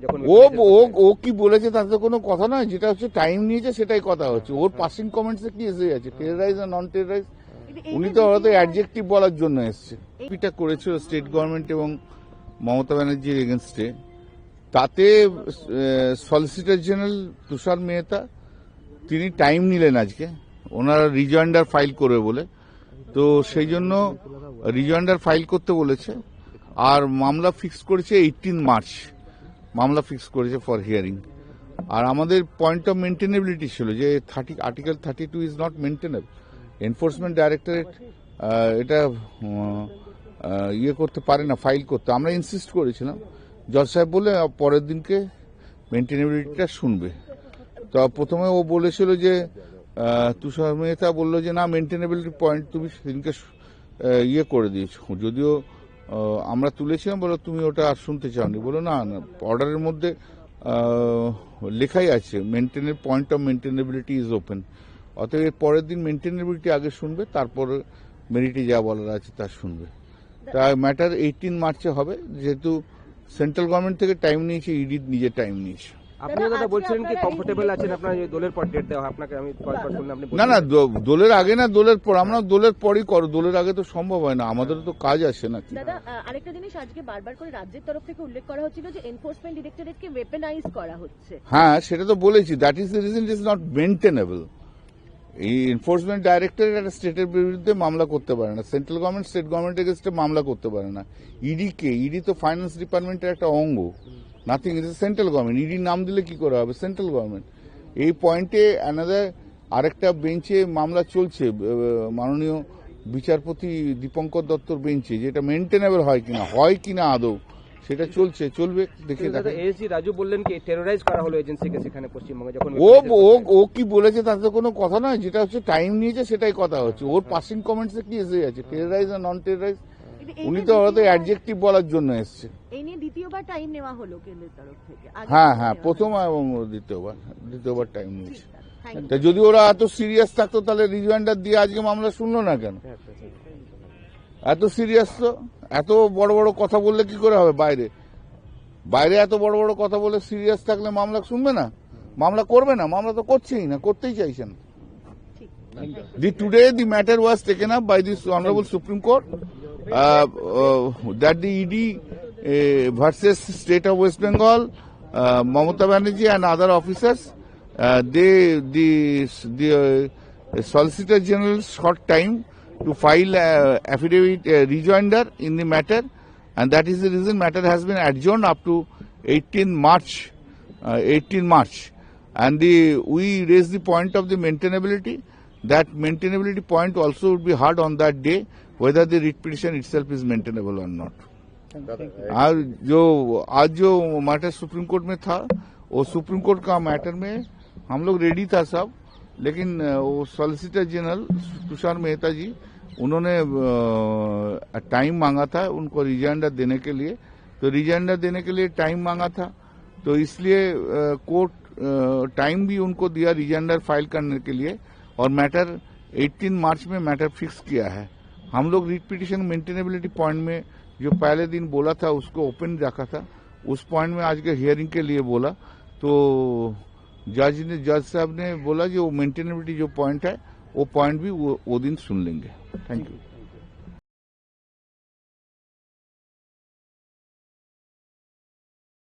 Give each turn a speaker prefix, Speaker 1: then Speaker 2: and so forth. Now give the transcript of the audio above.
Speaker 1: যখন
Speaker 2: ও কি বলেছে তাতে কোনো কথা নয়, যেটা হচ্ছে টাইম নিয়েছে সেটাই কথা হচ্ছে। ওর পাসিং কমেন্টসে কি এসে যাচ্ছে, টেররাইজ আর নন টেররাইজ, উনি তো হয়তো অ্যাডজেক্টিভ বলার জন্য এসছে। এটা করেছিল স্টেট গভর্নমেন্ট এবং মমতা ব্যানার্জির এগেনস্টে, তাতে সলিসিটর জেনারেল তুষার মেহতা তিনি টাইম নিলেন আজকে, ওনারা রিজয়েন্ডার ফাইল করবে বলে, তো সেই জন্য রিজয়েন্ডার ফাইল করতে বলেছে। আর মামলা ফিক্স করেছে 18 মার্চ, মামলা ফিক্স করেছে ফর হিয়ারিং। আর আমাদের পয়েন্ট অফ মেনটেনেবিলিটি ছিল যে article 32 is not maintainable. Enforcement directorate এটা ইয়ে করতে পারে না, ফাইল করতে। আমরা ইনসিস্ট করেছিলাম, জজ সাহেব বলে পরের দিনকে মেনটেনেবিলিটিটা শুনবে। তো প্রথমে ও বলেছিল যে তুষার মেহতা বলল যে না, মেনটেনেবিলিটি পয়েন্ট তুমি সেদিনকে ইয়ে করে দিয়েছো, যদিও আমরা তুলেছিলাম, বলো তুমি ওটা আর শুনতে চাওনি। বলো না, অর্ডারের মধ্যে লেখাই আছে point of maintainability is open. অতএব পরের দিন মেনটেনেবিলিটি আগে শুনবে, তারপর মেরিটে যা বলার আছে তা শুনবে। তা ম্যাটার 18 মার্চে হবে, যেহেতু সেন্ট্রাল গভর্নমেন্ট থেকে টাইম নিয়েছে, ইডি নিজের টাইম নিয়েছে।
Speaker 1: আপনি দাদা বলছিলেন কি কমফোর্টেবল আছেন, আপনার দলের পর ডেট দেওয়া, আপনাকে আমি কয়েকবার শুনলাম আপনি
Speaker 2: না দলের আগে না, দলের পর। আমরা দলের পরই করো, দলের আগে তো সম্ভব হয় না, আমাদের তো কাজ আছে নাকি।
Speaker 3: দাদা আরেকটা জিনিস আজকে বারবার করে রাজ্যের তরফ থেকে উল্লেখ করা হচ্ছিল যে এনফোর্সমেন্ট ডিরেক্টরেটকে ওয়েপেনাইজ করা হচ্ছে।
Speaker 2: হ্যাঁ, সেটা তো বলেছি, that is the reason it is not maintainable. এই এনফোর্সমেন্ট ডাইরেক্টরেট একটা স্টেটের বিরুদ্ধে মামলা করতে পারে না, সেন্ট্রাল গভর্নমেন্ট স্টেট গভর্নমেন্টের এগেইনস্টে মামলা করতে পারে না। ইডি তো ফাইন্যান্স ডিপার্টমেন্টের একটা অঙ্গ, নাথিং ইজ সেন্ট্রাল গভর্নমেন্ট। ইডির নাম দিলে কি করে হবে, সেন্ট্রাল গভর্নমেন্ট। এই পয়েন্টে আরেকটা বেঞ্চে মামলা চলছে, মাননীয় বিচারপতি দীপঙ্কর দত্তর বেঞ্চে, যেটা মেনটেনেবল হয় কিনা আদৌ, সেটা চলবে, দেখে দেখা।
Speaker 1: এসি রাজু বললেন কি টেররাইজ করা হলো এজেন্সিকে সেখানে পশ্চিমবঙ্গে, যখন
Speaker 2: ও কি বলেছে তাতে কোনো কথা নয়, যেটা হচ্ছে টাইম নিয়েছে সেটাই কথা হচ্ছে। ওর পাসিং কমেন্টসে কি এসে যাচ্ছে, টেররাইজ আর নন টেররাইজ, উনি তো হয়তো অ্যাডজেক্টিভ বলার জন্য এসছে।
Speaker 3: এই নিয়ে দ্বিতীয়বার টাইম নেওয়া হলো কেন্দ্রের তরফ থেকে।
Speaker 2: হ্যাঁ, প্রথম এবং দ্বিতীয়বার টাইম নিয়েছে। তা যদি ওরা এত সিরিয়াস থাকতো তাহলে রিজয়েন্ডার দিয়ে আজকে মামলা শুনলো না কেন? এত সিরিয়াস তো, এত বড় বড় কথা বললে কি করে হবে? বাইরে এত বড় বড় কথা বলে সিরিয়াস থাকলে মামলা শুনবে না, মামলা করবে না, মামলা তো করছেই না, করতেই চাইছে না। Today the matter was taken up by this Honorable Supreme Court that the ED versus State of West Bengal, Mamata Banerjee and other officers, the Solicitor General sought time to file affidavit rejoinder in the matter, and that is the reason matter has been adjourned up to 18 March. And we raised the point of the maintainability. That maintainability point also would be heard on that day, whether the writ petition itself is maintainable or not. और आज जो matter supreme court में था, वो supreme court का matter में हम लोग रेडी था सब, लेकिन वो सॉलिसिटर जनरल तुषार मेहता जी, उन्होंने टाइम मांगा था उनको रिजॉइंडर देने के लिए, तो रिजॉइंडर देने के लिए टाइम मांगा था, तो इसलिए कोर्ट टाइम भी उनको दिया रिजॉइंडर फाइल करने के लिए, और मैटर 18 मार्च में मैटर फिक्स किया है। हम लोग रिट पिटिशन मेंटेनेबिलिटी पॉइंट में जो पहले दिन बोला था उसको ओपन रखा था, उस पॉइंट में आज के हियरिंग के लिए बोला, तो जज साहब ने बोला जो मेंटेनेबिलिटी जो पॉइंट है वो पॉइंट भी वो दिन सुन लेंगे। Thank you.